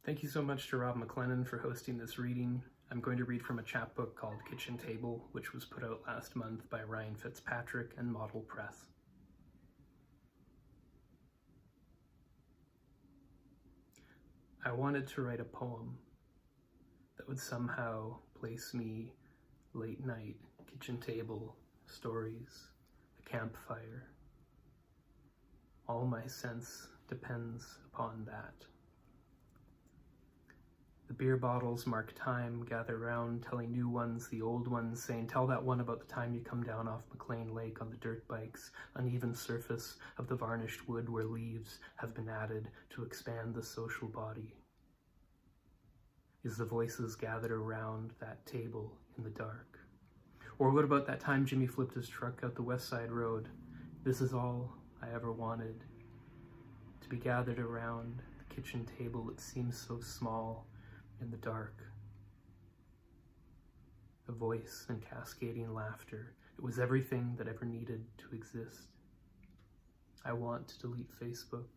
Thank you so much to Rob McLennan for hosting this reading. I'm going to read from a chapbook called Kitchen Table, which was put out last month by Ryan Fitzpatrick and Model Press. I wanted to write a poem that would somehow place me late night, kitchen table, stories, a campfire. All my sense depends upon that. The beer bottles mark time, gather round, telling new ones, the old ones, saying, tell that one about the time you come down off McLean Lake on the dirt bikes, uneven surface of the varnished wood where leaves have been added to expand the social body. Is the voices gathered around that table in the dark? Or what about that time Jimmy flipped his truck out the West Side Road? This is all I ever wanted, to be gathered around the kitchen table that seems so small in the dark. A voice and cascading laughter. It was everything that ever needed to exist. I want to delete Facebook.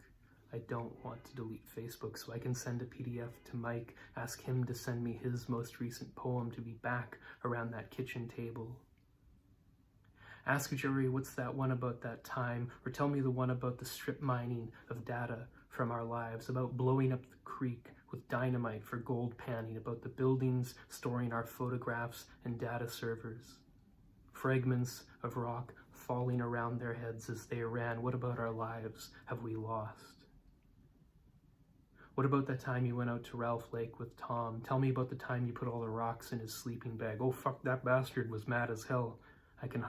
I don't want to delete Facebook, so I can send a PDF to Mike, ask him to send me his most recent poem to be back around that kitchen table. Ask Jerry what's that one about that time, or tell me the one about the strip mining of data from our lives, about blowing up the creek with dynamite for gold panning, about the buildings storing our photographs and data servers. Fragments of rock falling around their heads as they ran. What about our lives have we lost? What about that time you went out to Ralph Lake with Tom? Tell me about the time you put all the rocks in his sleeping bag. Oh fuck, that bastard was mad as hell. I can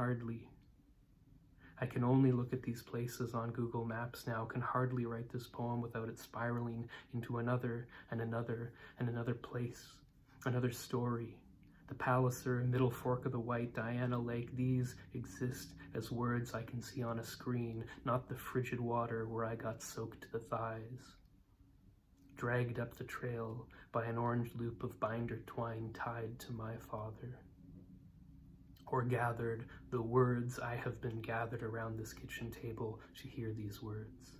only look at these places on Google Maps now, can hardly write this poem without it spiraling into another and another and another place, another story. The Palliser, Middle Fork of the White, Diana Lake, these exist as words I can see on a screen, not the frigid water where I got soaked to the thighs. Dragged up the trail by an orange loop of binder twine tied to my father. Or gathered, the words I have been gathered around this kitchen table to hear these words.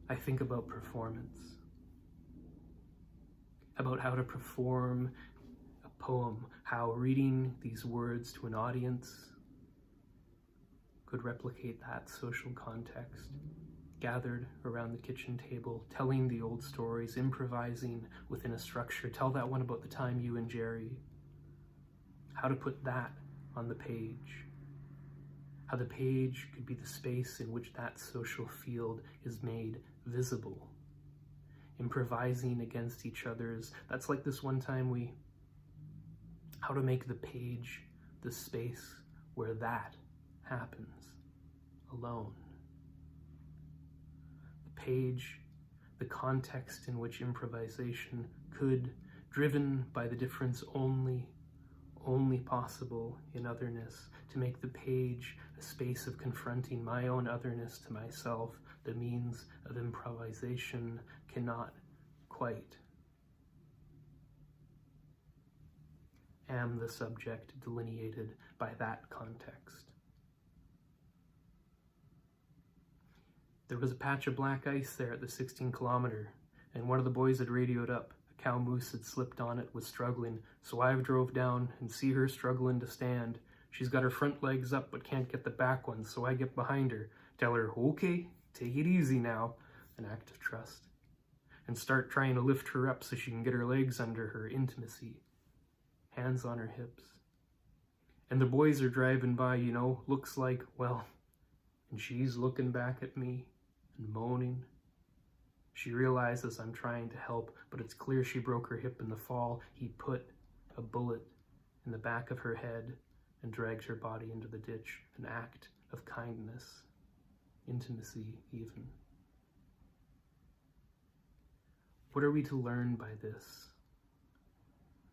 I think about performance, about how to perform a poem, how reading these words to an audience could replicate that social context, gathered around the kitchen table, telling the old stories, improvising within a structure. Tell that one about the time you and Jerry. How to put that on the page. How the page could be the space in which that social field is made visible. Improvising against each other's. That's like this one time how to make the page the space where that happens alone. The page, the context in which improvisation could, driven by the difference only possible in otherness, to make the page a space of confronting my own otherness to myself, the means of improvisation cannot quite. Am the subject delineated by that context. There was a patch of black ice there at the 16-kilometer, and one of the boys had radioed up. Cow moose had slipped on it, was struggling, so I drove down and see her struggling to stand. She's got her front legs up but can't get the back ones, so I get behind her, tell her, okay, take it easy now, an act of trust, and start trying to lift her up so she can get her legs under her, intimacy, hands on her hips. And the boys are driving by, looks like, well, and she's looking back at me and moaning. She realizes I'm trying to help, but it's clear she broke her hip in the fall. He put a bullet in the back of her head and dragged her body into the ditch, an act of kindness, intimacy even. What are we to learn by this?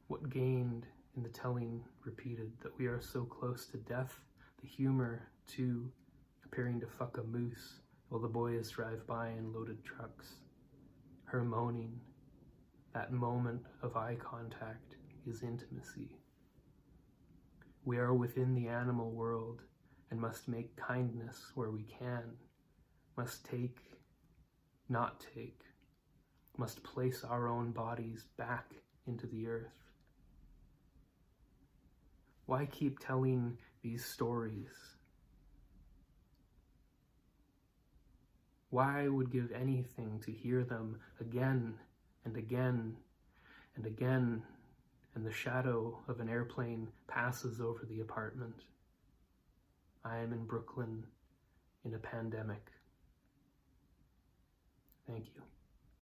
What gained in the telling repeated that we are so close to death? The humor, too, appearing to fuck a moose while the boys drive by in loaded trucks. Her moaning, that moment of eye contact is intimacy. We are within the animal world and must make kindness where we can, must take, not take, must place our own bodies back into the earth? Why keep telling these stories? Why I would give anything to hear them again and again and again, and the shadow of an airplane passes over the apartment. I am in Brooklyn in a pandemic. Thank you.